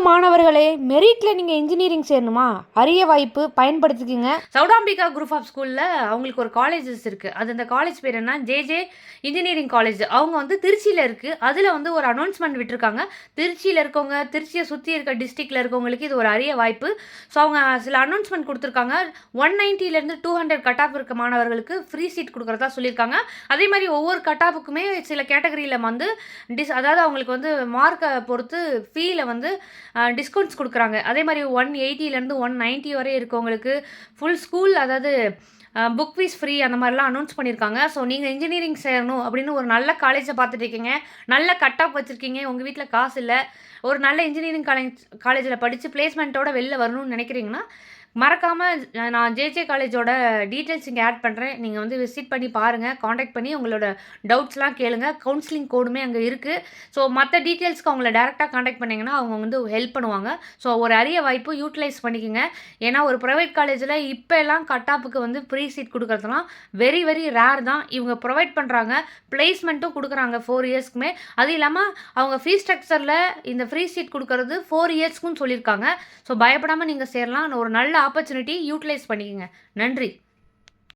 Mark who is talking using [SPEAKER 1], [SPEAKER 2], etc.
[SPEAKER 1] மாணவர்களே, மெரிட்ல நீங்க இன்ஜினியரிங் சேரணுமா? அரிய வாய்ப்பு பயன்படுத்திக்கங்க. சௌடாம்பிகா குரூப் ஆஃப் ஸ்கூல்ல அவங்களுக்கு ஒரு காலேஜஸ் இருக்கு. அந்த காலேஜ் பேர் என்ன? J engineering college. அவங்க திருச்சியில இருக்கு. அதுல ஒரு அனௌன்ஸ்மென்ட் விட்டுருக்காங்க. திருச்சியில இருக்கவங்க, திருச்சிய சுத்தி இருக்க டிஸ்ட்ரிக்ட்ல இருக்கவங்களுக்கு இது ஒரு அரிய வாய்ப்பு. ஸோ அவங்க சில அனௌன்ஸ்மென்ட் குடுத்துருக்காங்க. 190லேருந்து 200 கட் ஆஃப் இருக்க மாணவர்களுக்கு ஃப்ரீ சீட் குடுக்குறதா சொல்லியிருக்காங்க. அதே மாரி ஒவ்வொரு கட் ஆஃப்க்குமே சில கேட்டகரியில அதாவது அவங்களுக்கு மார்க்க பொறுத்து ஃபீல டிஸ்கவுண்ட்ஸ் குடுக்குறாங்க. அதே மாரி 180லேருந்து 190 வரை இருக்கவங்களுக்கு ஃபுல் ஸ்கூல் அதாவது புக் ஃபீஸ் ஃப்ரீ அந்த மாதிரிலாம் அனௌன்ஸ் பண்ணியிருக்காங்க. ஸோ நீங்கள் இன்ஜினியரிங் சேரணும் அப்படின்னு ஒரு நல்ல காலேஜை பார்த்துட்டு இருக்கீங்க, நல்ல கட் ஆஃப் வச்சுருக்கீங்க, உங்கள் வீட்டில் காசு இல்லை, ஒரு நல்ல இன்ஜினியரிங் காலேஜில் படித்து பிளேஸ்மெண்ட்டோட வெளில வரணும்னு நினைக்கிறீங்கன்னா மறக்காமல் நான் ஜே காலேஜோட டீட்டெயில்ஸ் இங்கே ஆட் பண்ணுறேன். நீங்கள் விசிட் பண்ணி பாருங்கள், காண்டாக்ட் பண்ணி உங்களோட டவுட்ஸ்லாம் கேளுங்க. கவுன்சிலிங் கோடுமே அங்கே இருக்குது. ஸோ மற்ற டீட்டெயில்ஸ்க்கு அவங்கள டேரெக்டாக காண்டாக்ட் பண்ணிங்கன்னா அவங்க ஹெல்ப் பண்ணுவாங்க. ஸோ ஒரு அரிய வாய்ப்பு யூட்டிலைஸ் பண்ணிக்கோங்க. ஏன்னா ஒரு ப்ரைவேட் காலேஜில் இப்போ எல்லாம் கட் ஆஃபுக்கு ஃப்ரீ சீட் கொடுக்குறதுலாம் வெரி வெரி ரேர் தான். இவங்க ப்ரொவைட் பண்ணுறாங்க, பிளேஸ்மெண்ட்டும் கொடுக்குறாங்க 4 இயர்ஸ்க்குமே. அது இல்லாமல் அவங்க ஃபீஸ் ஸ்ட்ரக்சரில் இந்த ஃப்ரீ சீட் கொடுக்கறது 4 இயர்ஸ்க்குன்னு சொல்லியிருக்காங்க. ஸோ பயப்படாமல் நீங்கள் சேரலாம். ஒரு நல்ல ஆப்பர்ச்சுனிட்டி யூட்டிலைஸ் பண்ணிக்கோங்க. நன்றி.